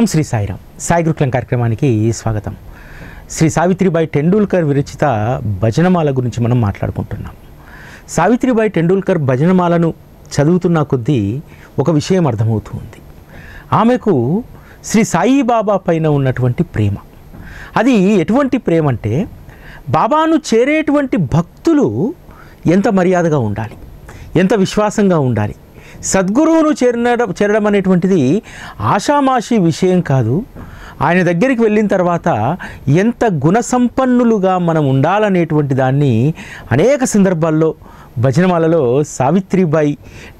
ఓం శ్రీ సాయిరామ్. సాయి గురుకులం కార్యక్రమానికి స్వాగతం. శ్రీ సావిత్రిబాయి టెండూల్కర్ విరచిత భజనమాల గురించి మనం మాట్లాడుకుంటున్నాం. సావిత్రిబాయి టెండూల్కర్ భజనమాలను చదువుతున్న కొద్దీ ఒక విషయం అర్థమవుతుంది. ఆమెకు శ్రీ సాయిబాబా పైన ఉన్నటువంటి ప్రేమ. అది ఎటువంటి ప్రేమ అంటే, బాబాను చేరేటువంటి భక్తులు ఎంత మర్యాదగా ఉండాలి, ఎంత విశ్వాసంగా ఉండాలి. సద్గురువును చేరడం అనేటువంటిది ఆషామాషి విషయం కాదు. ఆయన దగ్గరికి వెళ్ళిన తర్వాత ఎంత గుణసంపన్నులుగా మనం ఉండాలనేటువంటి దాన్ని అనేక సందర్భాల్లో భజనమాలలో సావిత్రిబాయి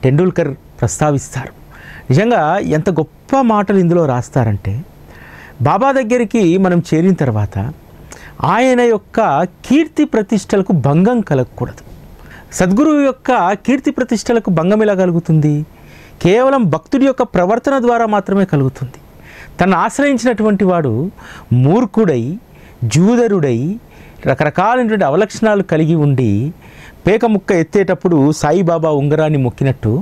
టెండూల్కర్ ప్రస్తావిస్తారు. నిజంగా ఎంత గొప్ప మాటలు ఇందులో రాస్తారంటే, బాబా దగ్గరికి మనం చేరిన తర్వాత ఆయన యొక్క కీర్తి ప్రతిష్టలకు భంగం కలగకూడదు. సద్గురువు యొక్క కీర్తి ప్రతిష్టలకు భంగం ఎలా కలుగుతుంది? కేవలం భక్తుడి యొక్క ప్రవర్తన ద్వారా మాత్రమే కలుగుతుంది. తను ఆశ్రయించినటువంటి వాడు మూర్ఖుడై, జూదరుడై, రకరకాలైనటువంటి అవలక్షణాలు కలిగి ఉండి పేక ముక్క ఎత్తేటప్పుడు సాయిబాబా ఉంగరాన్ని మొక్కినట్టు,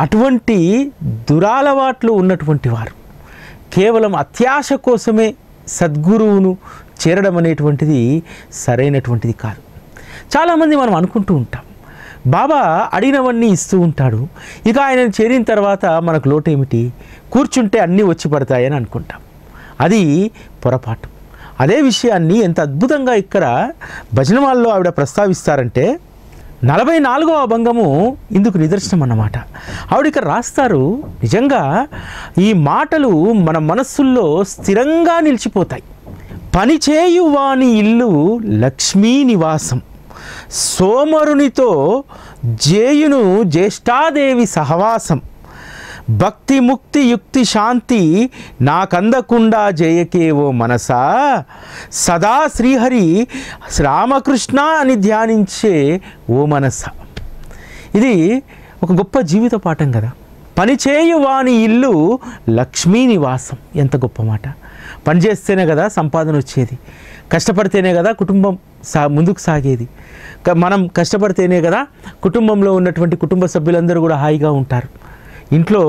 అటువంటి దురాలవాట్లు ఉన్నటువంటి వారు కేవలం అత్యాశ కోసమే సద్గురువును చేరడం అనేటువంటిది సరైనటువంటిది కాదు. చాలామంది మనం అనుకుంటూ ఉంటాం, బాబా అడిగినవన్నీ ఇస్తూ ఉంటాడు, ఇక ఆయనను చేరిన తర్వాత మనకు లోటు ఏమిటి, కూర్చుంటే అన్నీ వచ్చి పడతాయని అనుకుంటాం. అది పొరపాటు. అదే విషయాన్ని ఎంత అద్భుతంగా ఇక్కడ భజనమాలలో ఆవిడ ప్రస్తావిస్తారంటే, 44వ భంగము ఇందుకు నిదర్శనం అన్నమాట. ఆవిడ ఇక్కడ రాస్తారు, నిజంగా ఈ మాటలు మన మనస్సుల్లో స్థిరంగా నిలిచిపోతాయి. పనిచేయువాని ఇల్లు లక్ష్మీ నివాసం, సోమరునితో జేయును జ్యేష్ఠాదేవి సహవాసం, భక్తి ముక్తి యుక్తి శాంతి నాకందకుండా జయకేవో మనసా, సదా శ్రీహరి రామకృష్ణ అని ధ్యానించే ఓ మనస. ఇది ఒక గొప్ప జీవిత పాఠం కదా. పనిచేయువాని ఇల్లు లక్ష్మీ నివాసం. ఎంత గొప్ప మాట. పనిచేస్తేనే కదా సంపాదన వచ్చేది, కష్టపడితేనే కదా కుటుంబం ముందుకు సాగేది. మనం కష్టపడితేనే కదా కుటుంబంలో ఉన్నటువంటి కుటుంబ సభ్యులందరూ కూడా హాయిగా ఉంటారు. ఇంట్లో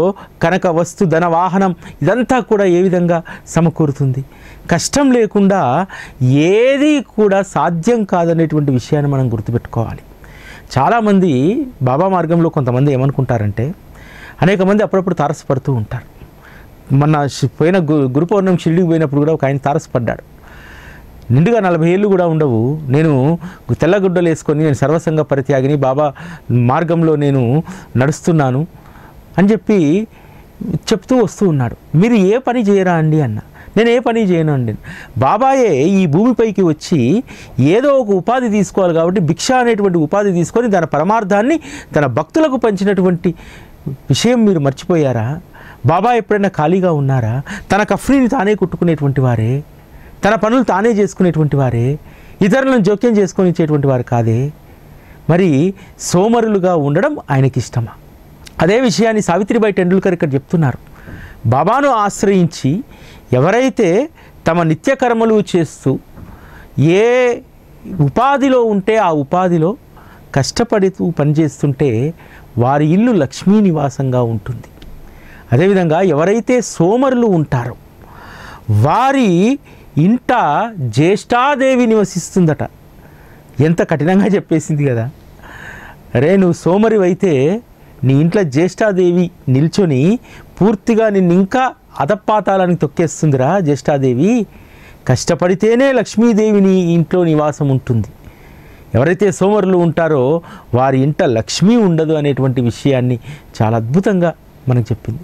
కనక వస్తు ధన వాహనం ఇదంతా కూడా ఏ విధంగా సమకూరుతుంది. కష్టం లేకుండా ఏది కూడా సాధ్యం కాదనేటువంటి విషయాన్ని మనం గుర్తుపెట్టుకోవాలి. చాలామంది బాబా మార్గంలో కొంతమంది ఏమనుకుంటారంటే, అనేక మంది అప్పుడప్పుడు తారసపడుతూ ఉంటారు. మొన్న పోయిన గురు పౌర్ణమి షిరిడీకి పోయినప్పుడు కూడా ఒక ఆయన తారసపడ్డాడు. నిండుగా 40 ఏళ్ళు కూడా ఉండవు, నేను తెల్లగుడ్డలు వేసుకొని నేను సర్వసంగ పరిత్యాగిని, బాబా మార్గంలో నేను నడుస్తున్నాను అని చెప్పి చెప్తూ వస్తూ ఉన్నాడు. మీరు ఏ పని చేయరా అండి అన్న. నేను ఏ పని చేయను అండి. బాబాయే ఈ భూమిపైకి వచ్చి ఏదో ఒక ఉపాధి తీసుకోవాలి కాబట్టి భిక్ష అనేటువంటి ఉపాధి తీసుకొని తన పరమార్థాన్ని తన భక్తులకు పంచినటువంటి విషయం మీరు మర్చిపోయారా? బాబా ఎప్పుడైనా ఖాళీగా ఉన్నారా? తన కఫ్రీని తానే కుట్టుకునేటువంటి వారే, తన పనులు తానే చేసుకునేటువంటి వారే, ఇతరులను జోక్యం చేసుకొని ఇచ్చేటువంటి వారు కాదే. మరి సోమరులుగా ఉండడం ఆయనకి ఇష్టమా? అదే విషయాన్ని సావిత్రిబాయి టెండూల్కర్ ఇక్కడ చెప్తున్నారు. బాబాను ఆశ్రయించి ఎవరైతే తమ నిత్య కర్మలు చేస్తూ ఏ ఉపాధిలో ఉంటే ఆ ఉపాధిలో కష్టపడుతూ పనిచేస్తుంటే వారి ఇల్లు లక్ష్మీ నివాసంగా ఉంటుంది. అదేవిధంగా ఎవరైతే సోమరులు ఉంటారో వారి ఇంట జ్యేష్ఠాదేవి నివసిస్తుందట. ఎంత కఠినంగా చెప్పేసింది కదా. అరే, నువ్వు సోమరివైతే నీ ఇంట్లో జ్యేష్ఠాదేవి నిల్చొని పూర్తిగా నిన్ను ఇంకా అధపాతాలని తొక్కేస్తుందిరా. జ్యేష్ఠాదేవి కష్టపడితేనే లక్ష్మీదేవి నీ ఇంట్లో నివాసం ఉంటుంది. ఎవరైతే సోమరులు ఉంటారో వారి ఇంట లక్ష్మీ ఉండదు అనేటువంటి విషయాన్ని చాలా అద్భుతంగా మనకు చెప్పింది.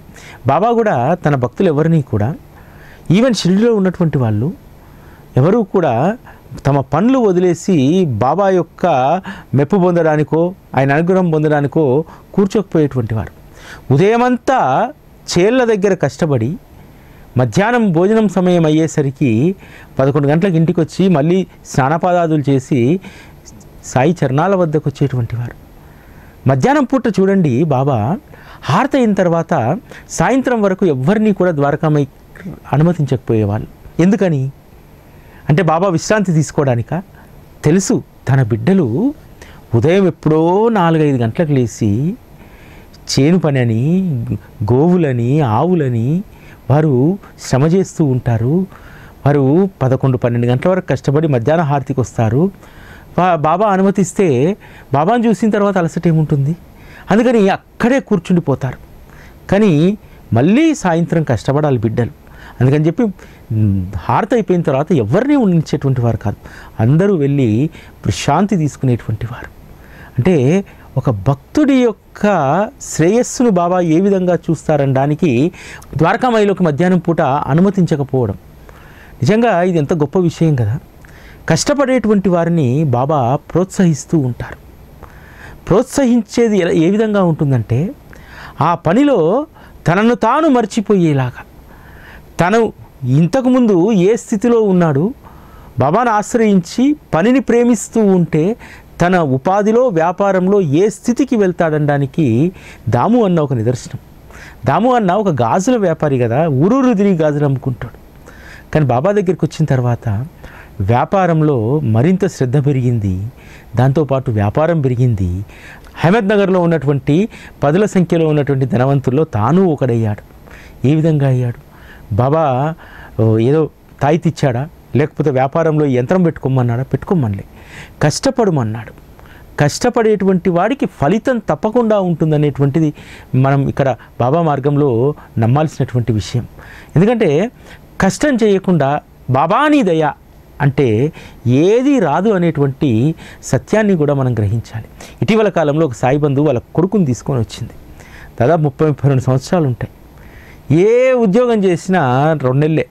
బాబా కూడా తన భక్తులు ఎవరిని కూడా, ఈవెన్ షిరిడీలో ఉన్నటువంటి వాళ్ళు ఎవరూ కూడా తమ పనులు వదిలేసి బాబా యొక్క మెప్పు పొందడానికో ఆయన అనుగ్రహం పొందడానికో కూర్చోకపోయేటువంటి వారు. ఉదయమంతా చేళ్ళ దగ్గర కష్టపడి మధ్యాహ్నం భోజనం సమయం అయ్యేసరికి 11 గంటలకు ఇంటికి వచ్చి మళ్ళీ స్నానపాదాదులు చేసి సాయి చరణాల వద్దకు వచ్చేటువంటి వారు. మధ్యాహ్నం పూట చూడండి, బాబా హారతి అయిన తర్వాత సాయంత్రం వరకు ఎవరిని కూడా ద్వారకామై అనుమతించకపోయేవాళ్ళు. ఎందుకని అంటే బాబా విశ్రాంతి తీసుకోవడానికా? తెలుసు, తన బిడ్డలు ఉదయం ఎప్పుడో 4-5 గంటలకు లేచి చేను పని అని, గోవులని, ఆవులని వారు శ్రమ చేస్తూ ఉంటారు. వారు 11-12 గంటల వరకు కష్టపడి మధ్యాహ్న హారతికి వస్తారు. బాబా అనుమతిస్తే బాబాను చూసిన తర్వాత అలసట ఏముంటుంది, అందుకని అక్కడే కూర్చుండిపోతారు. కానీ మళ్ళీ సాయంత్రం కష్టపడాలి బిడ్డలు. అందుకని చెప్పి హారతి అయిపోయిన తర్వాత ఎవరిని ఉండించేటువంటి వారు కాదు, అందరూ వెళ్ళి ప్రశాంతి తీసుకునేటువంటి వారు. అంటే ఒక భక్తుడి యొక్క శ్రేయస్సును బాబా ఏ విధంగా చూస్తారనడానికి ద్వారకామాయిలోకి మధ్యాహ్నం పూట అనుమతించకపోవడం నిజంగా ఇది ఎంత గొప్ప విషయం కదా. కష్టపడేటువంటి వారిని బాబా ప్రోత్సహిస్తూ ఉంటారు. ప్రోత్సహించేది ఏ విధంగా ఉంటుందంటే ఆ పనిలో తనను తాను మర్చిపోయేలాగా, తను ఇంతకుముందు ఏ స్థితిలో ఉన్నాడు, బాబాను ఆశ్రయించి పనిని ప్రేమిస్తూ ఉంటే తన ఉపాధిలో వ్యాపారంలో ఏ స్థితికి వెళ్తాడనడానికి దాము అన్న ఒక నిదర్శనం. దాము అన్న ఒక గాజుల వ్యాపారి కదా, ఊరూరు తిరిగి గాజులు అమ్ముకుంటాడు. కానీ బాబా దగ్గరికి వచ్చిన తర్వాత వ్యాపారంలో మరింత శ్రద్ధ పెరిగింది, దాంతోపాటు వ్యాపారం పెరిగింది. అహ్మద్నగర్లో ఉన్నటువంటి 10ల సంఖ్యలో ఉన్నటువంటి ధనవంతుల్లో తాను ఒకడయ్యాడు. ఏ విధంగా అయ్యాడు? బాబా ఏదో తాయితిచ్చాడా, లేకపోతే వ్యాపారంలో యంత్రం పెట్టుకోమన్నాడా? పెట్టుకోమనలే, కష్టపడమన్నాడు. కష్టపడేటువంటి వాడికి ఫలితం తప్పకుండా ఉంటుందనేటువంటిది మనం ఇక్కడ బాబా మార్గంలో నమ్మాల్సినటువంటి విషయం. ఎందుకంటే కష్టం చేయకుండా బాబాని దయ అంటే ఏది రాదు అనేటువంటి సత్యాన్ని కూడా మనం గ్రహించాలి. ఇటీవల కాలంలో ఒక సాయి బంధువు వాళ్ళ కొడుకుని తీసుకొని వచ్చింది. దాదాపు 30-32 సంవత్సరాలు ఉంటాయి. ఏ ఉద్యోగం చేసినా 2 నెలలే.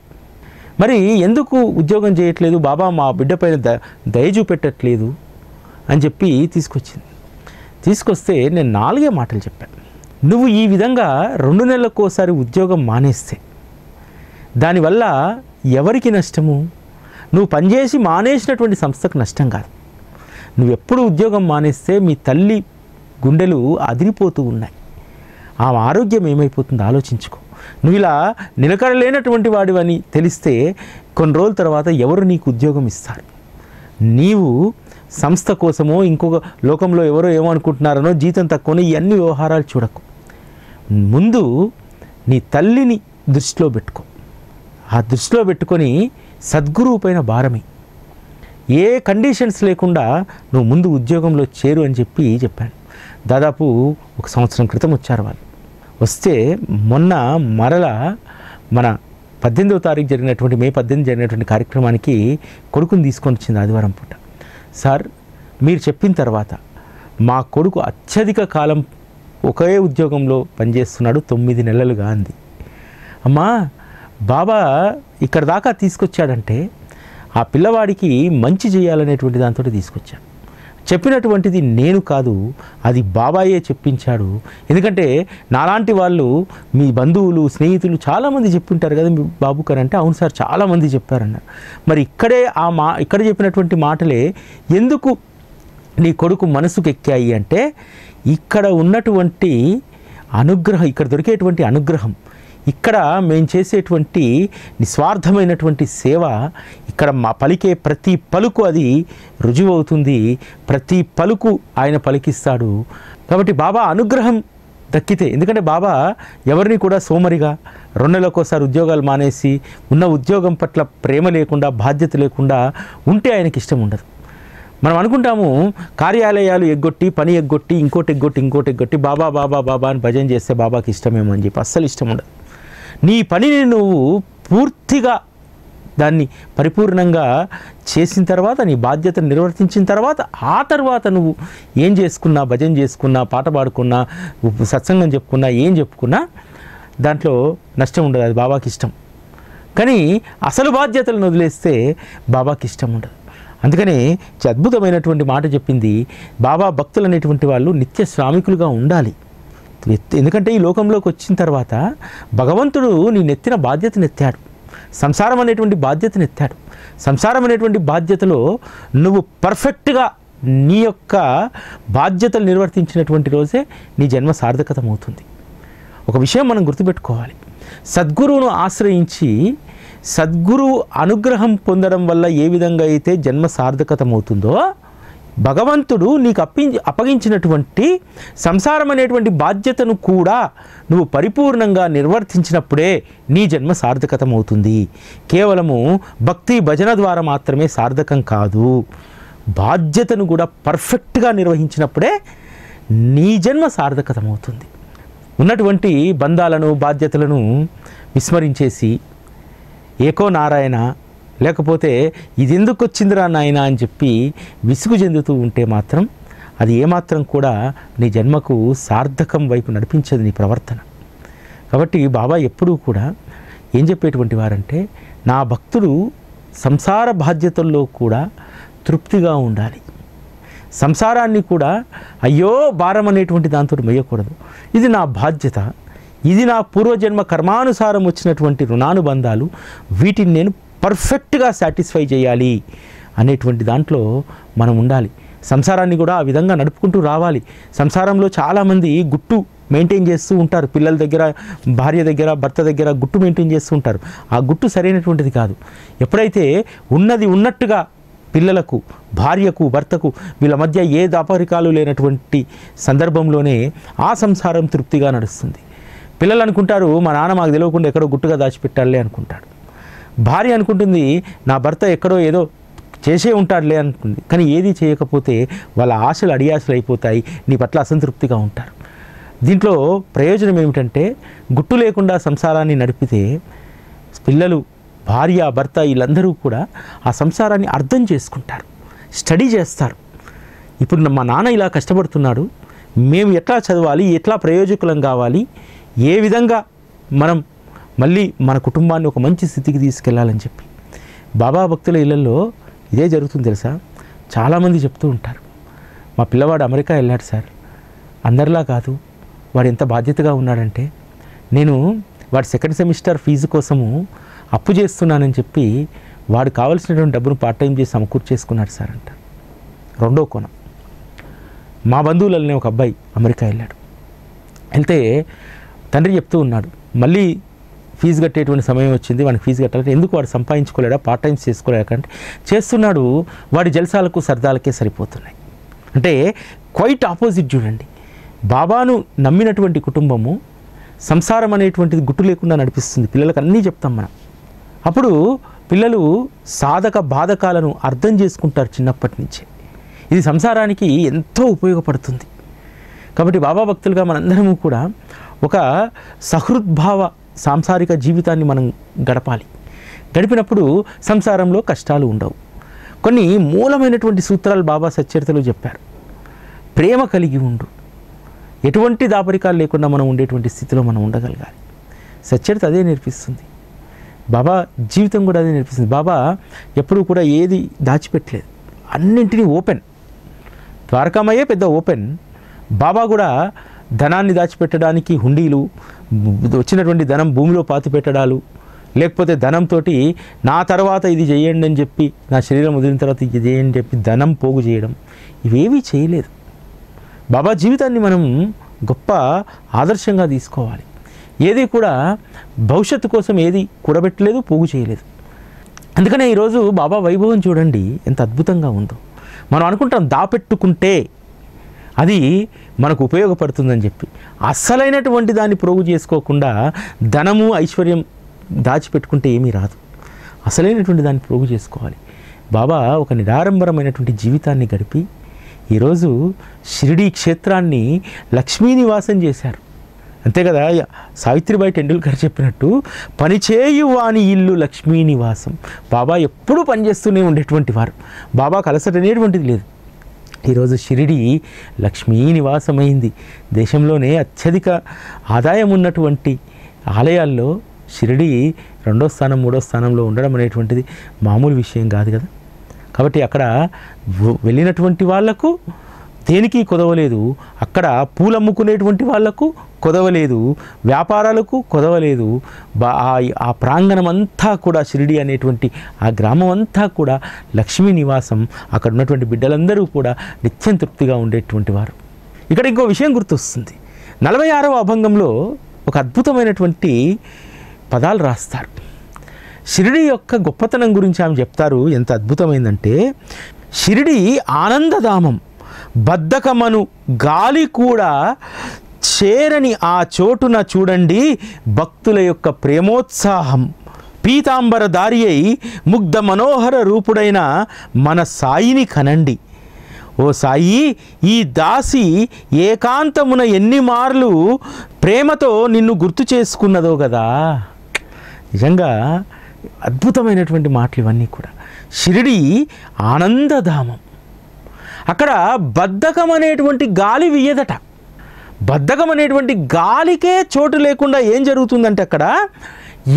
మరి ఎందుకు ఉద్యోగం చేయట్లేదు, బాబా మా బిడ్డ పైన దయ చూపెట్టట్లేదు అని చెప్పి తీసుకొచ్చింది. తీసుకొస్తే నేను 4 మాటలు చెప్పాను. నువ్వు ఈ విధంగా 2 నెలలకోసారి ఉద్యోగం మానేస్తే దానివల్ల ఎవరికి నష్టము? నువ్వు పనిచేసి మానేసినటువంటి సంస్థకు నష్టం కాదు. నువ్వు ఎప్పుడు ఉద్యోగం మానేస్తే మీ తల్లి గుండెలు అదిరిపోతూ ఉన్నాయి. ఆ ఆరోగ్యం ఏమైపోతుందో ఆలోచించుకో. నువ్వు ఇలా నిలకడలేనటువంటి వాడివని తెలిస్తే కొన్ని రోజుల తర్వాత ఎవరు నీకు ఉద్యోగం ఇస్తారు? నీవు సంస్థ కోసమో ఇంకొక లోకంలో ఎవరో ఏమనుకుంటున్నారనో జీతం తక్కువనో ఇవన్నీ వ్యవహారాలు చూడకు. ముందు నీ తల్లిని దృష్టిలో పెట్టుకో. ఆ దృష్టిలో పెట్టుకొని సద్గురువు పైన భారమే, ఏ కండిషన్స్ లేకుండా నువ్వు ముందు ఉద్యోగంలో చేరు అని చెప్పాను. దాదాపు 1 సంవత్సరం క్రితం వచ్చారు వాళ్ళు. వస్తే మొన్న మరల మన 18వ తారీఖు జరిగినటువంటి మే 18 జరిగినటువంటి కార్యక్రమానికి కొడుకుని తీసుకొని వచ్చింది ఆదివారం పూట. సార్ మీరు చెప్పిన తర్వాత మా కొడుకు అత్యధిక కాలం ఒకే ఉద్యోగంలో పనిచేస్తున్నాడు, 9 నెలలుగా అంది. అమ్మా బాబా ఇక్కడ దాకా తీసుకొచ్చాడంటే ఆ పిల్లవాడికి మంచి చేయాలనేటువంటి దాంతో తీసుకొచ్చాడు. చెప్పినటువంటిది నేను కాదు, అది బాబాయే చెప్పించాడు. ఎందుకంటే నాలాంటి వాళ్ళు మీ బంధువులు స్నేహితులు చాలామంది చెప్పింటారు కదా మీ బాబుకి అని అంటే, అవును సార్ చాలామంది చెప్పారన్నారు. మరి ఇక్కడే ఇక్కడ చెప్పినటువంటి మాటలే ఎందుకు నీ కొడుకు మనసుకు ఎక్కాయి అంటే, ఇక్కడ ఉన్నటువంటి అనుగ్రహం, ఇక్కడ దొరికేటువంటి అనుగ్రహం, ఇక్కడ మేము చేసేటువంటి నిస్వార్థమైనటువంటి సేవ, ఇక్కడ మా పలికే ప్రతి పలుకు అది రుజువవుతుంది. ప్రతి పలుకు ఆయన పలికిస్తాడు. కాబట్టి బాబా అనుగ్రహం దక్కితే, ఎందుకంటే బాబా ఎవరిని కూడా సోమరిగా 2 నెలలకోసారి ఉద్యోగాలు మానేసి ఉన్న ఉద్యోగం పట్ల ప్రేమ లేకుండా బాధ్యత లేకుండా ఉంటే ఆయనకి ఇష్టం ఉండదు. మనం అనుకుంటాము కార్యాలయాలు ఎగ్గొట్టి పని ఎగ్గొట్టి ఇంకోటి ఎగ్గొట్టి బాబా బాబా బాబా అని భజన చేస్తే బాబాకి ఇష్టమేమో అని చెప్పి అస్సలు ఇష్టం ఉండదు. నీ పనిని నువ్వు పూర్తిగా దాన్ని పరిపూర్ణంగా చేసిన తర్వాత, నీ బాధ్యతను నిర్వర్తించిన తర్వాత, ఆ తర్వాత నువ్వు ఏం చేసుకున్నా, భజన చేసుకున్నా, పాట పాడుకున్నా, సత్సంగం చెప్పుకున్నా, ఏం చెప్పుకున్నా దాంట్లో నష్టం ఉండదు. అది బాబాకి ఇష్టం. కానీ అసలు బాధ్యతలను వదిలేస్తే బాబాకి ఇష్టం ఉండదు. అందుకనే అద్భుతమైనటువంటి మాట చెప్పింది బాబా. భక్తులు అనేటువంటి వాళ్ళు నిత్య శ్రామికులుగా ఉండాలి. ఎందుకంటే ఈ లోకంలోకి వచ్చిన తర్వాత భగవంతుడు నీ నెత్తిన బాధ్యతను ఎత్తాడు, సంసారం అనేటువంటి బాధ్యతను ఎత్తాడు. సంసారం అనేటువంటి బాధ్యతలో నువ్వు పర్ఫెక్ట్గా నీ యొక్క బాధ్యతలు నిర్వర్తించినటువంటి రోజే నీ జన్మ సార్థకతమవుతుంది. ఒక విషయం మనం గుర్తుపెట్టుకోవాలి, సద్గురువును ఆశ్రయించి సద్గురువు అనుగ్రహం పొందడం వల్ల ఏ విధంగా అయితే జన్మ సార్థకతమవుతుందో, భగవంతుడు నీకు అప్పగించినటువంటి సంసారం అనేటువంటి బాధ్యతను కూడా నువ్వు పరిపూర్ణంగా నిర్వర్తించినప్పుడే నీ జన్మ సార్థకతమవుతుంది. కేవలము భక్తి భజన ద్వారా మాత్రమే సార్థకం కాదు, బాధ్యతను కూడా పర్ఫెక్ట్గా నిర్వహించినప్పుడే నీ జన్మ సార్థకతమవుతుంది. ఉన్నటువంటి బంధాలను బాధ్యతలను విస్మరించేసి ఏకో నారాయణ, లేకపోతే ఇది ఎందుకు వచ్చిందిరా నాయన అని చెప్పి విసుగు చెందుతూ ఉంటే మాత్రం అది ఏమాత్రం కూడా నీ జన్మకు సార్థకం వైపు నడిపించదు నీ ప్రవర్తన. కాబట్టి బాబా ఎప్పుడూ కూడా ఏం చెప్పేటువంటి వారంటే, నా భక్తుడు సంసార బాధ్యతల్లో కూడా తృప్తిగా ఉండాలి, సంసారాన్ని కూడా అయ్యో భారం అనేటువంటి దాంతో మొయ్యకూడదు. ఇది నా బాధ్యత, ఇది నా పూర్వజన్మ కర్మానుసారం వచ్చినటువంటి రుణానుబంధాలు, వీటిని నేను పర్ఫెక్ట్గా సాటిస్ఫై చేయాలి అనేటువంటి దాంట్లో మనం ఉండాలి. సంసారాన్ని కూడా ఆ విధంగా నడుపుకుంటూ రావాలి. సంసారంలో చాలామంది గుట్టు మెయింటైన్ చేస్తూ ఉంటారు, పిల్లల దగ్గర, భార్య దగ్గర, భర్త దగ్గర గుట్టు మెయింటైన్ చేస్తూ ఉంటారు. ఆ గుట్టు సరైనటువంటిది కాదు. ఎప్పుడైతే ఉన్నది ఉన్నట్టుగా పిల్లలకు, భార్యకు, భర్తకు వీళ్ళ మధ్య ఏ దాపరికాలు లేనటువంటి సందర్భంలోనే ఆ సంసారం తృప్తిగా నడుస్తుంది. పిల్లలు అనుకుంటారు మా నాన్న మాకు తెలియకుండా ఎక్కడో గుట్టుగా దాచిపెట్టాలే అనుకుంటాడు. భార్య అనుకుంటుంది నా భర్త ఎక్కడో ఏదో చేసే ఉంటాడులే అనుకుంది. కానీ ఏది చేయకపోతే వాళ్ళ ఆశలు అడియాశలు అయిపోతాయి, నీ పట్ల అసంతృప్తిగా ఉంటారు. దీంట్లో ప్రయోజనం ఏమిటంటే, గుట్టు లేకుండా సంసారాన్ని నడిపితే పిల్లలు, భార్య, భర్త వీళ్ళందరూ కూడా ఆ సంసారాన్ని అర్థం చేసుకుంటారు, స్టడీ చేస్తారు. ఇప్పుడు మా నాన్న ఇలా కష్టపడుతున్నాడు, మేము ఎట్లా చదవాలి, ఎట్లా ప్రయోజకులం కావాలి, ఏ విధంగా మనం మళ్ళీ మన కుటుంబాన్ని ఒక మంచి స్థితికి తీసుకెళ్లాలని చెప్పి. బాబా భక్తుల ఇళ్లలో ఇదే జరుగుతుంది తెలుసా. చాలామంది చెప్తూ ఉంటారు, మా పిల్లవాడు అమెరికా వెళ్ళాడు సార్, అందరిలా కాదు, వాడు ఎంత బాధ్యతగా ఉన్నాడంటే నేను వాడి సెకండ్ సెమిస్టర్ ఫీజు కోసము అప్పు చేస్తున్నానని చెప్పి వాడు కావాల్సినటువంటి డబ్బును పార్ట్ టైం చేసి సమకూర్చేసుకున్నాడు సార్ అంటారు. రెండో కోణం, మా బంధువులనే ఒక అబ్బాయి అమెరికా వెళ్ళాడు. వెళ్తే తండ్రి చెప్తూ ఉన్నాడు, మళ్ళీ ఫీజు కట్టేటువంటి సమయం వచ్చింది, వాడికి ఫీజు కట్టాలంటే ఎందుకు వాడు సంపాదించుకోలేడా, పార్ట్ టైమ్స్ చేసుకోలేకంటే చేస్తున్నాడు, వాడి జల్సాలకు సరదాలకే సరిపోతున్నాయి. అంటే క్వైట్ ఆపోజిట్ చూడండి. బాబాను నమ్మినటువంటి కుటుంబము సంసారం అనేటువంటిది గుట్టు లేకుండా నడిపిస్తుంది. పిల్లలకు అన్నీ చెప్తాం మనం. అప్పుడు పిల్లలు సాధక బాధకాలను అర్థం చేసుకుంటారు చిన్నప్పటి నుంచే. ఇది సంసారానికి ఎంతో ఉపయోగపడుతుంది. కాబట్టి బాబా భక్తులుగా మనందరము కూడా ఒక సహృద్భావ సాంసారిక జీవితాన్ని మనం గడపాలి. గడిపినప్పుడు సంసారంలో కష్టాలు ఉండవు. కొన్ని మూలమైనటువంటి సూత్రాలు బాబా సచ్చరితలో చెప్పారు. ప్రేమ కలిగి ఉండు, ఎటువంటి దాపరికాలు లేకుండా మనం ఉండేటువంటి స్థితిలో మనం ఉండగలగాలి. సచ్చరిత అదే నేర్పిస్తుంది. బాబా జీవితం కూడా అదే నేర్పిస్తుంది. బాబా ఎప్పుడూ కూడా ఏది దాచిపెట్టలేదు, అన్నింటినీ ఓపెన్. ద్వారకామయ్యే పెద్ద ఓపెన్. బాబా కూడా ధనాన్ని దాచిపెట్టడానికి హుండీలు, వచ్చినటువంటి ధనం భూమిలో పాతి పెట్టడాలు, లేకపోతే ధనంతో నా తర్వాత ఇది చేయండి అని చెప్పి, నా శరీరం వదిలిన తర్వాత ఇది చేయండి అని చెప్పి ధనం పోగు చేయడం, ఇవేవీ చేయలేదు. బాబా జీవితాన్ని మనం గొప్ప ఆదర్శంగా తీసుకోవాలి. ఏది కూడా భవిష్యత్తు కోసం ఏది కూడబెట్టలేదు, పోగు చేయలేదు. అందుకనే ఈరోజు బాబా వైభవం చూడండి ఎంత అద్భుతంగా ఉందో. మనం అనుకుంటాం దాపెట్టుకుంటే అది మనకు ఉపయోగపడుతుందని చెప్పి, అస్సలైనటువంటి దాన్ని ప్రోగు చేసుకోకుండా ధనము ఐశ్వర్యం దాచిపెట్టుకుంటే ఏమీ రాదు. అసలైనటువంటి దాన్ని ప్రోగు చేసుకోవాలి. బాబా ఒక నిరాడంబరమైనటువంటి జీవితాన్ని గడిపి ఈరోజు షిరిడీ క్షేత్రాన్ని లక్ష్మీ నివాసం చేశారు. అంతే కదా, సావిత్రిబాయి టెండూల్కర్ చెప్పినట్టు పనిచేయు వాని ఇల్లు లక్ష్మీ నివాసం. బాబా ఎప్పుడూ పనిచేస్తూనే ఉండేటువంటి వారు. బాబాకు అలసట అనేటువంటిది లేదు. ఈరోజు షిరిడీ లక్ష్మీ నివాసమైంది. దేశంలోనే అత్యధిక ఆదాయం ఉన్నటువంటి ఆలయాల్లో షిరిడీ 2వ స్థానం 3వ స్థానంలో ఉండడం అనేటువంటిది మామూలు విషయం కాదు కదా. కాబట్టి అక్కడ వెళ్ళినటువంటి వాళ్లకు దేనికి కొదవలేదు, అక్కడ పూలు అమ్ముకునేటువంటి వాళ్లకు కొదవలేదు, వ్యాపారాలకు కొదవలేదు. ఆ ప్రాంగణం అంతా కూడా షిరిడీ అనేటువంటి ఆ గ్రామం అంతా కూడా లక్ష్మీ నివాసం. అక్కడ ఉన్నటువంటి బిడ్డలందరూ కూడా నిత్యం తృప్తిగా ఉండేటువంటి వారు. ఇక్కడ ఇంకో విషయం గుర్తొస్తుంది. 46వ అభంగంలో ఒక అద్భుతమైనటువంటి పదాలు రాస్తారు. షిరిడీ యొక్క గొప్పతనం గురించి ఆమె చెప్తారు. ఎంత అద్భుతమైందంటే, షిరిడి ఆనందధామం. బద్ధకమను గాలి కూడా చేరని ఆ చోటున చూడండి భక్తుల యొక్క ప్రేమోత్సాహం. పీతాంబరధారి అయి ముగ్ధ మనోహర రూపుడైన మన సాయిని కనండి. ఓ సాయి, ఈ దాసి ఏకాంతమున ఎన్ని మార్లు ప్రేమతో నిన్ను గుర్తు చేసుకున్నదో కదా. నిజంగా అద్భుతమైనటువంటి మాటలు ఇవన్నీ కూడా. షిరిడి ఆనందధామం. అక్కడ బద్ధకం అనేటువంటి గాలి వీయదట. బద్ధకం అనేటువంటి గాలికే చోటు లేకుండా ఏం జరుగుతుందంటే అక్కడ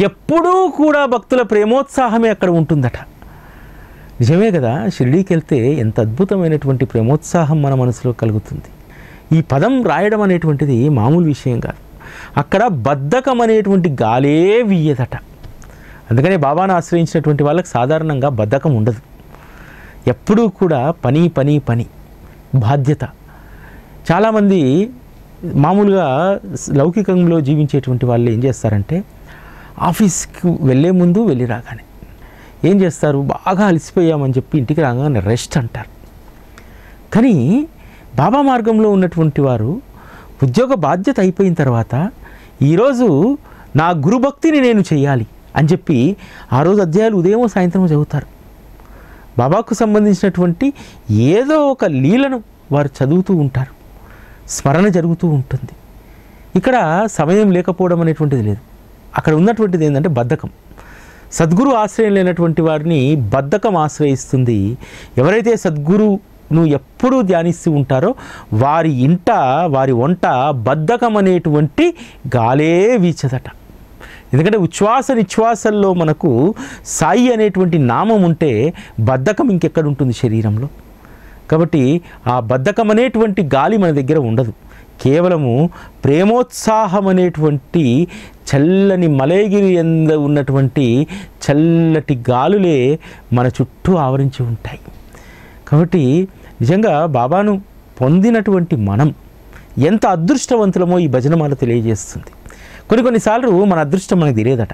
ఎప్పుడూ కూడా భక్తుల ప్రేమోత్సాహమే అక్కడ ఉంటుందట. నిజమే కదా. షిరిడీకి వెళ్తే ఎంత అద్భుతమైనటువంటి ప్రేమోత్సాహం మన మనసులో కలుగుతుంది. ఈ పదం రాయడం అనేటువంటిది మామూలు విషయం కాదు. అక్కడ బద్ధకం అనేటువంటి గాలే వీయదట. అందుకనే బాబాను ఆశ్రయించినటువంటి వాళ్ళకి సాధారణంగా బద్ధకం ఉండదు. ఎప్పుడూ కూడా పని పని పని, బాధ్యత. చాలామంది మామూలుగా లౌకికంలో జీవించేటువంటి వాళ్ళు ఏం చేస్తారంటే ఆఫీస్కి వెళ్ళే ముందు వెళ్ళి రాగానే ఏం చేస్తారు, బాగా అలసిపోయామని చెప్పి ఇంటికి రాగానే రెస్ట్ అంటారు. కానీ బాబా మార్గంలో ఉన్నటువంటి వారు ఉద్యోగ బాధ్యత అయిపోయిన తర్వాత ఈరోజు నా గురుభక్తిని నేను చేయాలి అని చెప్పి ఆ రోజు అధ్యాయాలు ఉదయం సాయంత్రం చదువుతారు. బాబాకు సంబంధించినటువంటి ఏదో ఒక లీలను వారు చదువుతూ ఉంటారు. స్మరణ జరుగుతూ ఉంటుంది. ఇక్కడ సమయం లేకపోవడం అనేటువంటిది లేదు. అక్కడ ఉన్నటువంటిది ఏంటంటే బద్ధకం. సద్గురు ఆశ్రయం లేనటువంటి వారిని బద్ధకం ఆశ్రయిస్తుంది. ఎవరైతే సద్గురును ఎప్పుడూ ధ్యానిస్తూ ఉంటారో వారి ఇంట, వారి వంట బద్ధకం అనేటువంటి గాలే వీచదట. ఎందుకంటే ఉచ్ఛ్వాస నిశ్వాసల్లో మనకు సాయి అనేటువంటి నామం ఉంటే బద్ధకం ఇంకెక్కడ ఉంటుంది శరీరంలో. కాబట్టి ఆ బద్ధకం అనేటువంటి గాలి మన దగ్గర ఉండదు. కేవలము ప్రేమోత్సాహం అనేటువంటి చల్లని మలయగిరి ఎందు ఉన్నటువంటి చల్లటి గాలులే మన చుట్టూ ఆవరించి ఉంటాయి. కాబట్టి నిజంగా బాబాను పొందినటువంటి మనం ఎంత అదృష్టవంతులమో ఈ భజనమాల తెలియజేస్తుంది. కొన్నిసార్లు మన అదృష్టం మనకు తెలియదట,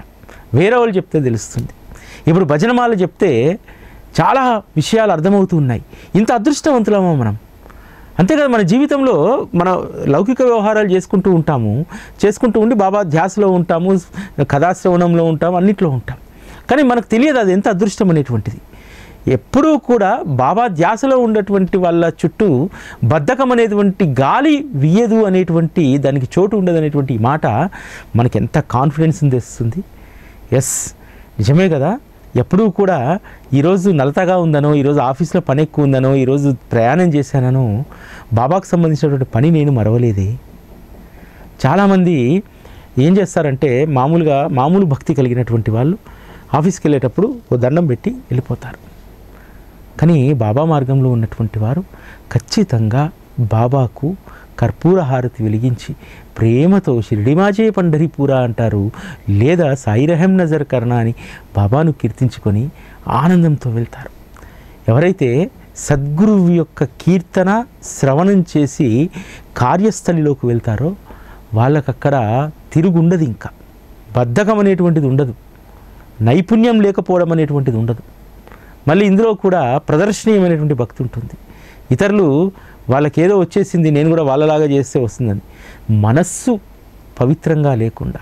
వేరే వాళ్ళు చెప్తే తెలుస్తుంది. ఇప్పుడు భజనమాల చెప్తే చాలా విషయాలు అర్థమవుతూ ఉన్నాయి. ఇంత అదృష్టవంతులమో మనం. అంతే కదా, మన జీవితంలో మన లౌకిక వ్యవహారాలు చేసుకుంటూ ఉండి బాబా ధ్యాసలో ఉంటాము, కథాశ్రవణంలో ఉంటాము, అన్నిట్లో ఉంటాం. కానీ మనకు తెలియదు అది ఎంత అదృష్టం అనేటువంటిది. ఎప్పుడూ కూడా బాబా ధ్యాసలో ఉన్నటువంటి వాళ్ళ చుట్టూ బద్ధకం అనేటువంటి గాలి వీయదు అనేటువంటి, దానికి చోటు ఉండదు అనేటువంటి మాట మనకి ఎంత కాన్ఫిడెన్స్ని తెస్తుంది. ఎస్, నిజమే కదా. ఎప్పుడూ కూడా ఈరోజు నలతగా ఉందనో, ఈరోజు ఆఫీస్లో పని ఎక్కువ ఉందనో, ఈరోజు ప్రయాణం చేశాననో బాబాకు సంబంధించినటువంటి పని నేను మరవలేదే. చాలామంది ఏం చేస్తారంటే మామూలు భక్తి కలిగినటువంటి వాళ్ళు ఆఫీస్కి వెళ్ళేటప్పుడు ఓ దండం పెట్టి వెళ్ళిపోతారు. కానీ బాబా మార్గంలో ఉన్నటువంటి వారు ఖచ్చితంగా బాబాకు కర్పూర హారతి వెలిగించి ప్రేమతో షిరిడిమాజే పండరిపూరా అంటారు, లేదా సాయి రహం నజర్ కర్నా అని బాబాను కీర్తించుకొని ఆనందంతో వెళ్తారు. ఎవరైతే సద్గురువు యొక్క కీర్తన శ్రవణం చేసి కార్యస్థలిలోకి వెళ్తారో వాళ్ళకక్కడ తిరుగుండదు. ఇంకా బద్ధకం అనేటువంటిది ఉండదు, నైపుణ్యం లేకపోవడం అనేటువంటిది ఉండదు. మళ్ళీ ఇందులో కూడా ప్రదర్శనీయమైనటువంటి భక్తి ఉంటుంది. ఇతరులు వాళ్ళకేదో వచ్చేసింది, నేను కూడా వాళ్ళలాగా చేస్తే వస్తుందని మనస్సు పవిత్రంగా లేకుండా,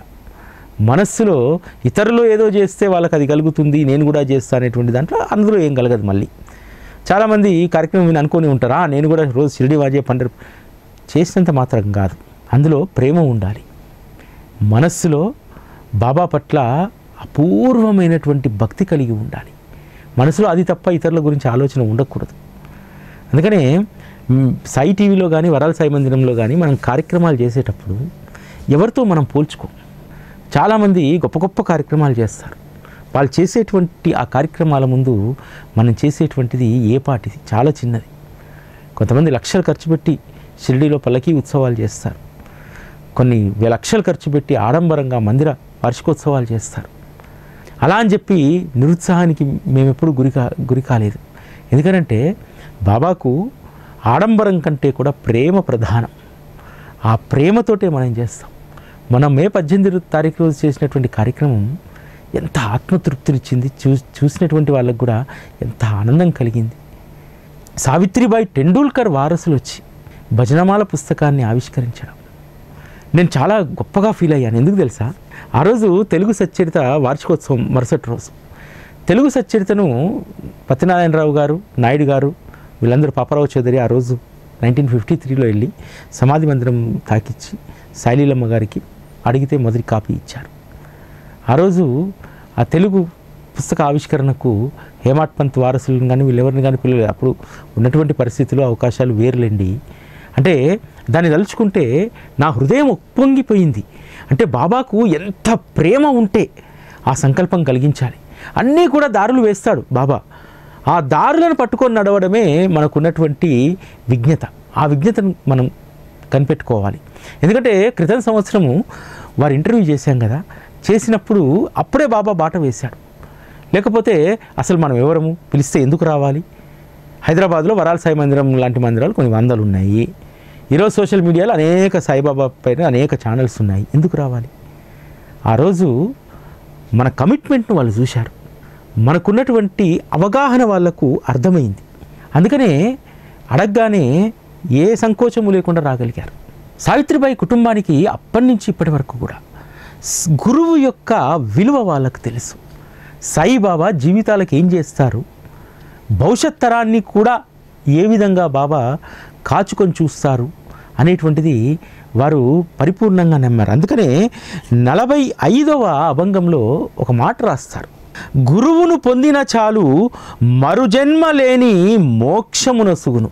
మనస్సులో ఇతరులు ఏదో చేస్తే వాళ్ళకి అది కలుగుతుంది, నేను కూడా చేస్తా అనేటువంటి దాంట్లో అందులో ఏం కలగదు. మళ్ళీ చాలామంది ఈ కార్యక్రమం విని అనుకొని ఉంటారా, నేను కూడా రోజు షిరిడి వాజే పండరి చేసినంత మాత్రం కాదు, అందులో ప్రేమ ఉండాలి. మనస్సులో బాబా పట్ల అపూర్వమైనటువంటి భక్తి కలిగి ఉండాలి. మనసులో అది తప్ప ఇతరుల గురించి ఆలోచన ఉండకూడదు. అందుకనే సాయి టీవీలో కానీ వరాల సాయి మందిరంలో కానీ మనం కార్యక్రమాలు చేసేటప్పుడు ఎవరితో మనం పోల్చుకోం. చాలామంది గొప్ప గొప్ప కార్యక్రమాలు చేస్తారు. వాళ్ళు చేసేటువంటి ఆ కార్యక్రమాల ముందు మనం చేసేటువంటిది ఏ పాటిది, చాలా చిన్నది. కొంతమంది లక్షలు ఖర్చు పెట్టి షిరిడీలో పల్లకీ ఉత్సవాలు చేస్తారు. కొన్ని లక్షలు ఖర్చు పెట్టి ఆడంబరంగా మందిర వార్షికోత్సవాలు చేస్తారు. అలా అని చెప్పి నిరుత్సాహానికి మేము ఎప్పుడు గురి కాలేదు. ఎందుకంటే బాబాకు ఆడంబరం కంటే కూడా ప్రేమ ప్రధానం. ఆ ప్రేమతోటే మనం చేస్తాం. మనం మే 18 తారీఖు రోజు చేసినటువంటి కార్యక్రమం ఎంత ఆత్మతృప్తినిచ్చింది, చూసినటువంటి వాళ్ళకు కూడా ఎంత ఆనందం కలిగింది. సావిత్రిబాయి టెండూల్కర్ వారసులు వచ్చి భజనమాల పుస్తకాన్ని ఆవిష్కరించడం నేను చాలా గొప్పగా ఫీల్ అయ్యాను. ఎందుకు తెలుసా, ఆ రోజు తెలుగు సచ్చరిత వార్షికోత్సవం మరుసటి రోజు తెలుగు సచ్చరితను పత్యనారాయణరావు గారు, నాయుడు గారు, వీళ్ళందరూ పాపారావు చౌదరి ఆ రోజు 1953లో వెళ్ళి సమాధి మందిరం తాకిచ్చి సాయిలీలమ్మ గారికి అడిగితే మొదటి కాపీ ఇచ్చారు. ఆ రోజు ఆ తెలుగు పుస్తక ఆవిష్కరణకు హేమాడ్ పంత్ వారసులను కానీ వీళ్ళెవరిని కానీ పిల్లలు అప్పుడు ఉన్నటువంటి పరిస్థితులు అవకాశాలు వేరులేండి. అంటే దాన్ని తలుచుకుంటే నా హృదయం ఉప్పొంగిపోయింది. అంటే బాబాకు ఎంత ప్రేమ ఉంటే ఆ సంకల్పం కలిగించాలి. అన్నీ కూడా దారులు వేస్తాడు బాబా. ఆ దారులను పట్టుకొని నడవడమే మనకున్నటువంటి విజ్ఞత. ఆ విజ్ఞతను మనం కనిపెట్టుకోవాలి. ఎందుకంటే క్రితం సంవత్సరము వారు ఇంటర్వ్యూ చేశాం కదా, చేసినప్పుడు అప్పుడే బాబా బాట వేశాడు. లేకపోతే అసలు మనం ఎవరము, పిలిస్తే ఎందుకు రావాలి? హైదరాబాద్లో వరాల సాయి మందిరం లాంటి మందిరాలు కొన్ని వందలు ఉన్నాయి. ఈరోజు సోషల్ మీడియాలో అనేక సాయిబాబా పైన అనేక ఛానల్స్ ఉన్నాయి. ఎందుకు రావాలి? ఆ రోజు మన కమిట్మెంట్ను వాళ్ళు చూశారు. మనకున్నటువంటి అవగాహన వాళ్లకు అర్థమైంది. అందుకనే అడగగానే ఏ సంకోచము లేకుండా రాగలిగారు. సావిత్రిబాయి కుటుంబానికి అప్పటి నుంచి ఇప్పటి వరకు కూడా గురువు యొక్క విలువ వాళ్ళకు తెలుసు. సాయిబాబా జీవితాలకు ఏం చేస్తారు, భవిష్యత్ తరాన్ని కూడా ఏ విధంగా బాబా కాచుకొని చూస్తారు అనేటువంటిది వారు పరిపూర్ణంగా నమ్మారు. అందుకనే 45వ అభంగంలో ఒక మాట రాస్తారు, గురువును పొందిన చాలు మరుజన్మ లేని మోక్షమునసుగును,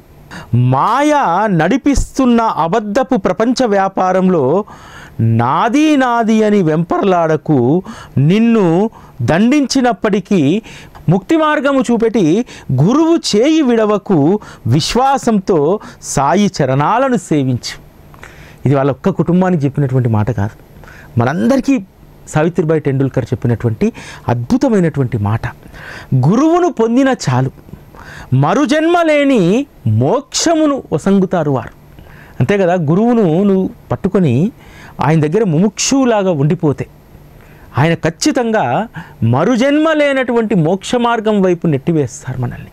మాయ నడిపిస్తున్న అబద్ధపు ప్రపంచ వ్యాపారంలో నాది నాది అని వెంపర్లాడకు, నిన్ను దండించినప్పటికీ ముక్తి మార్గము చూపెట్టి గురువు చేయి విడవకు, విశ్వాసంతో సాయి చరణాలను సేవించు. ఇది వాళ్ళ ఒక్క కుటుంబానికి చెప్పినటువంటి మాట కాదు, మనందరికీ సావిత్రిబాయి టెండూల్కర్ చెప్పినటువంటి అద్భుతమైనటువంటి మాట. గురువును పొందిన చాలు మరుజన్మ లేని మోక్షమును వసంగుతారు వారు. అంతే కదా, గురువును నువ్వు పట్టుకొని ఆయన దగ్గర ముముక్షులాగా ఉండిపోతే ఆయన ఖచ్చితంగా మరుజన్మ లేనటువంటి మోక్ష మార్గం వైపు నెట్టివేస్తారు మనల్ని.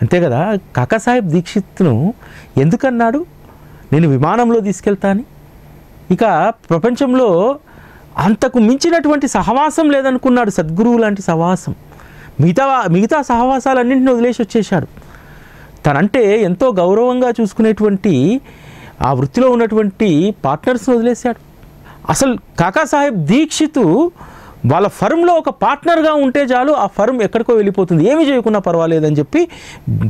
అంతే కదా, కాకాసాహెబ్ దీక్షిత్ను ఎందుకన్నాడు నేను విమానంలో తీసుకెళ్తాను? ఇక ప్రపంచంలో అంతకు మించినటువంటి సహవాసం లేదనుకున్నాడు సద్గురువు లాంటి సహవాసం. మిగతా సహవాసాలన్నింటినీ వదిలేసి వచ్చేశాడు. తనంటే ఎంతో గౌరవంగా చూసుకునేటువంటి ఆ వృత్తిలో ఉన్నటువంటి పార్ట్నర్స్ని వదిలేశాడు. అసలు కాకాసాహెబ్ దీక్షిత్ వాళ్ళ ఫర్మ్లో ఒక పార్ట్నర్గా ఉంటే చాలు, ఆ ఫర్మ్ ఎక్కడికో వెళ్ళిపోతుంది, ఏమి చేయకున్నా పర్వాలేదని చెప్పి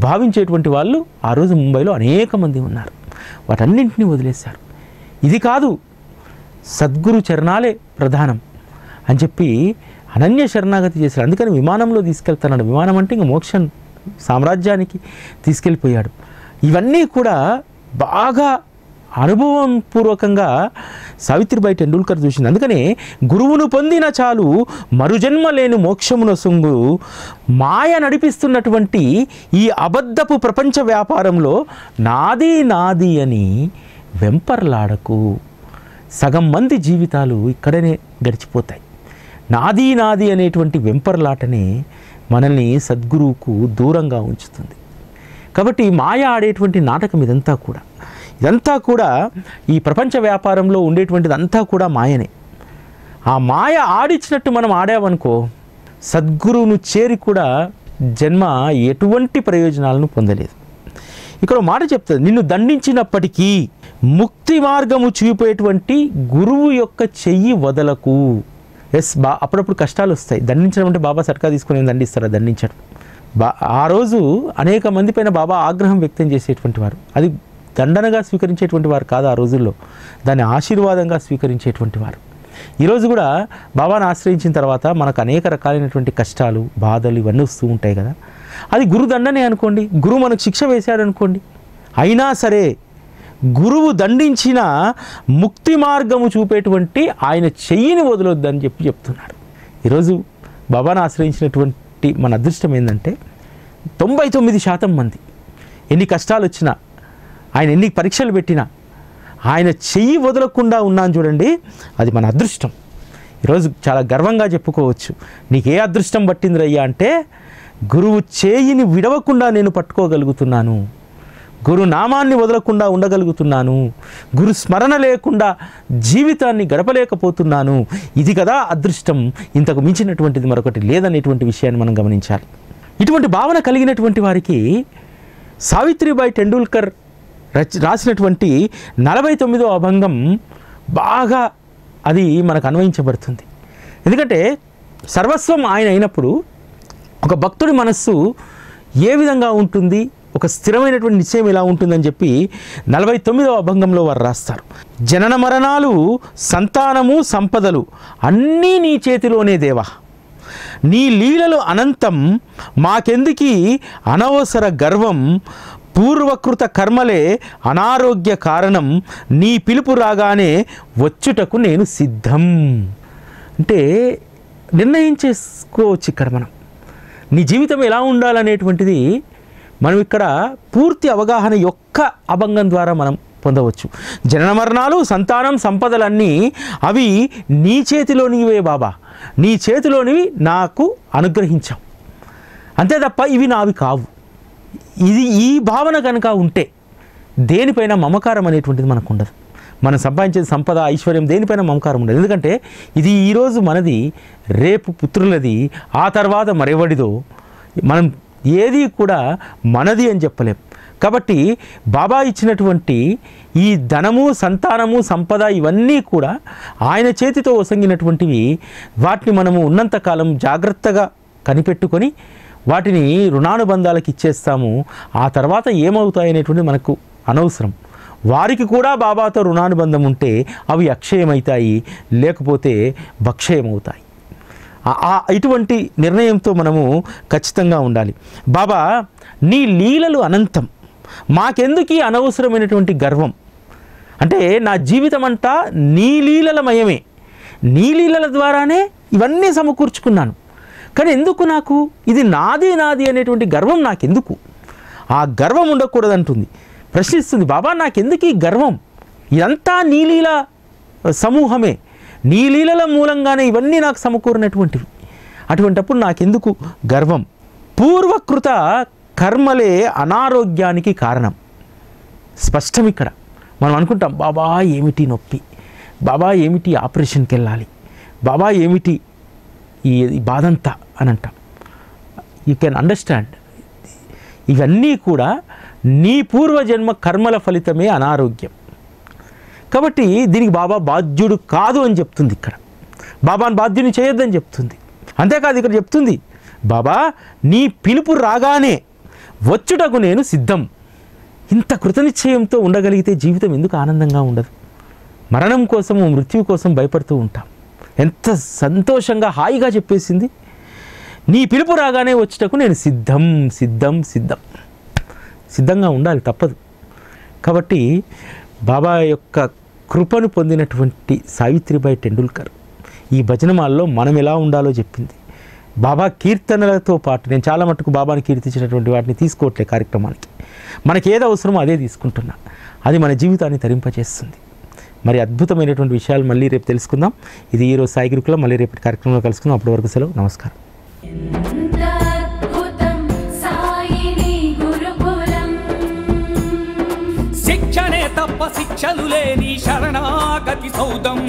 భావించేటువంటి వాళ్ళు ఆ రోజు ముంబైలో అనేక మంది ఉన్నారు. వాటన్నింటినీ వదిలేశారు. ఇది కాదు, సద్గురు చరణాలే ప్రధానం అని చెప్పి అనన్య శరణాగతి చేశాడు. అందుకని విమానంలో తీసుకెళ్తాడు. విమానం అంటే ఇంక మోక్షం సామ్రాజ్యానికి తీసుకెళ్ళిపోయాడు. ఇవన్నీ కూడా బాగా అనుభవం పూర్వకంగా సావిత్రిబాయి టెండూల్కర్ చూసింది. అందుకనే గురువును పొందిన చాలు మరుజన్మ లేని మోక్షమున సొంగు, మాయ నడిపిస్తున్నటువంటి ఈ అబద్ధపు ప్రపంచ వ్యాపారంలో నాది నాది అని వెంపర్లాడకు. సగం మంది జీవితాలు ఇక్కడనే గడిచిపోతాయి. నాది నాది అనేటువంటి వెంపర్లాటనే మనల్ని సద్గురువుకు దూరంగా ఉంచుతుంది. కాబట్టి మాయ ఆడేటువంటి నాటకం ఇదంతా కూడా ఈ ప్రపంచ వ్యాపారంలో ఉండేటువంటిది అంతా కూడా మాయనే. ఆ మాయ ఆడిచ్చినట్టు మనం ఆడామనుకో, సద్గురువును చేరి కూడా జన్మ ఎటువంటి ప్రయోజనాలను పొందలేదు. ఇక్కడ మాట చెప్తుంది, నిన్ను దండించినప్పటికీ ముక్తి మార్గము చూపేటువంటి గురువు యొక్క చెయ్యి వదలకు. అప్పుడప్పుడు కష్టాలు వస్తాయి. దండించడం అంటే బాబా సట్కా తీసుకుని దండిస్తారా? దండించడం. ఆ రోజు అనేక మంది పైన బాబా ఆగ్రహం వ్యక్తం చేసేటువంటి వారు. అది దండనగా స్వీకరించేటువంటి వారు కాదు ఆ రోజుల్లో, దాన్ని ఆశీర్వాదంగా స్వీకరించేటువంటి వారు. ఈరోజు కూడా బాబాను ఆశ్రయించిన తర్వాత మనకు అనేక రకాలైనటువంటి కష్టాలు, బాధలు ఇవన్నీ వస్తూ ఉంటాయి కదా. అది గురుదండనే అనుకోండి, గురువు మనకు శిక్ష వేశాడు అనుకోండి, అయినా సరే గురువు దండించిన ముక్తి మార్గము చూపేటువంటి ఆయన చెయ్యిని వదలొద్దని చెప్తున్నారు. ఈరోజు బాబాను ఆశ్రయించినటువంటి మన అదృష్టం ఏంటంటే 99% మంది ఎన్ని కష్టాలు వచ్చినా, ఆయన ఎన్ని పరీక్షలు పెట్టినా ఆయన చెయ్యి వదలకుండా ఉన్నాను చూడండి, అది మన అదృష్టం. ఈరోజు చాలా గర్వంగా చెప్పుకోవచ్చు, నీకు ఏ అదృష్టం పట్టింది రయ్యా అంటే గురువు చేయిని విడవకుండా నేను పట్టుకోగలుగుతున్నాను, గురు నామాన్ని వదలకుండా ఉండగలుగుతున్నాను, గురు స్మరణ లేకుండా జీవితాన్ని గడపలేకపోతున్నాను. ఇది కదా అదృష్టం, ఇంతకు మించినటువంటిది మరొకటి లేదనేటువంటి విషయాన్ని మనం గమనించాలి. ఇటువంటి భావన కలిగినటువంటి వారికి సావిత్రిబాయి టెండూల్కర్ రాసినటువంటి 49వ అభంగం బాగా అది మనకు అన్వయించబడుతుంది. ఎందుకంటే సర్వస్వం ఆయన అయినప్పుడు ఒక భక్తుడి మనస్సు ఏ విధంగా ఉంటుంది, ఒక స్థిరమైనటువంటి నిశ్చయం ఎలా ఉంటుందని చెప్పి 49వ అభంగంలో వారు రాస్తారు. జనన మరణాలు, సంతానము, సంపదలు అన్నీ నీ చేతిలోనే దేవా, నీ లీలలు అనంతం, మాకెందుకీ అనవసర గర్వం, పూర్వకృత కర్మలే అనారోగ్య కారణం, నీ పిలుపు రాగానే వచ్చుటకు నేను సిద్ధం. అంటే నిర్ణయం చేసుకోవచ్చు ఇక్కడ మనం నీ జీవితం ఎలా ఉండాలనేటువంటిది మనం ఇక్కడ పూర్తి అవగాహన యొక్క అభంగం ద్వారా మనం పొందవచ్చు. జనన మరణాలు, సంతానం, సంపదలన్నీ అవి నీ చేతిలోనివే బాబా, నీ చేతిలోనివి నాకు అనుగ్రహించావు, అంతే తప్ప ఇవి నావి కావు. ఈ భావన కనుక ఉంటే దేనిపైన మమకారం అనేటువంటిది మనకు ఉండదు. మనం సంపాదించే సంపద, ఐశ్వర్యం దేనిపైన మమకారం ఉండదు. ఎందుకంటే ఇది ఈరోజు మనది, రేపు పుత్రులది, ఆ తర్వాత మరెవడిదో. మనం ఏది కూడా మనది అని చెప్పలేం. కాబట్టి బాబా ఇచ్చినటువంటి ఈ ధనము, సంతానము, సంపద ఇవన్నీ కూడా ఆయన చేతితో ఒసంగినటువంటివి. వాటిని మనము ఉన్నంతకాలం జాగ్రత్తగా కనిపెట్టుకొని వాటిని రుణానుబంధాలకు ఇచ్చేస్తాము. ఆ తర్వాత ఏమవుతాయనేటువంటి మనకు అనవసరం. వారికి కూడా బాబాతో రుణానుబంధం ఉంటే అవి అక్షయమవుతాయి, లేకపోతే భక్షయమవుతాయి. ఇటువంటి నిర్ణయంతో మనము ఖచ్చితంగా ఉండాలి. బాబా నీ లీలలు అనంతం, మాకెందుకు ఈ అనవసరమైనటువంటి గర్వం? అంటే నా జీవితం అంతా నీ లీలలమయమే, నీ లీలల ద్వారానే ఇవన్నీ సమకూర్చుకున్నాను. కానీ ఎందుకు నాకు ఇది నాది నాది అనేటువంటి గర్వం నాకెందుకు? ఆ గర్వం ఉండకూడదంటుంది, ప్రశ్నిస్తుంది. బాబా నాకెందుకు ఈ గర్వం? ఇదంతా నీ లీల సమూహమే, నీ లీలల మూలంగానే ఇవన్నీ నాకు సమకూరినటువంటివి. అటువంటప్పుడు నాకెందుకు గర్వం? పూర్వకృత కర్మలే అనారోగ్యానికి కారణం. స్పష్టం ఇక్కడ. మనం అనుకుంటాం బాబా ఏమిటి నొప్పి, బాబా ఏమిటి ఆపరేషన్కి వెళ్ళాలి, బాబా ఏమిటి ఈ బాధంతా అని అంటాం. యూ కెన్ అండర్స్టాండ్, ఇవన్నీ కూడా నీ పూర్వజన్మ కర్మల ఫలితమే అనారోగ్యం. కాబట్టి దీనికి బాబా బాధ్యుడు కాదు అని చెప్తుంది ఇక్కడ. బాబాను బాధ్యుని చేయొద్దని చెప్తుంది. అంతేకాదు ఇక్కడ చెప్తుంది, బాబా నీ పిలుపు రాగానే వచ్చుటకు నేను సిద్ధం. ఇంత కృతనిశ్చయంతో ఉండగలిగితే జీవితం ఎందుకు ఆనందంగా ఉండదు? మరణం కోసము, మృత్యువు కోసం భయపడుతూ ఉంటాం. ఎంత సంతోషంగా హాయిగా చెప్పేసింది, నీ పిలుపు రాగానే వచ్చుటకు నేను సిద్ధం సిద్ధం సిద్ధం. సిద్ధంగా ఉండాలి, తప్పదు. కాబట్టి బాబా యొక్క కృపను పొందినటువంటి సావిత్రిబాయి టెండూల్కర్ ఈ భజనమాలలో మనం ఎలా ఉండాలో చెప్పింది. బాబా కీర్తనలతో పాటు నేను చాలా మటుకు బాబాని కీర్తించినటువంటి వాటిని తీసుకోవట్లే కార్యక్రమానికి. మనకి ఏది అవసరమో అదే తీసుకుంటున్నా. అది మన జీవితాన్ని తరింపచేస్తుంది. మరి అద్భుతమైనటువంటి విషయాలు మళ్ళీ రేపు తెలుసుకుందాం. ఇది ఈరోజు సాయి గురుకులం. మళ్ళీ రేపటి కార్యక్రమంలో కలుసుకుందాం. అప్పటి వరకు సెలవు. నమస్కారం. శిక్షణే తప్ప శిక్షలు లేని శరణాగతి సౌదం.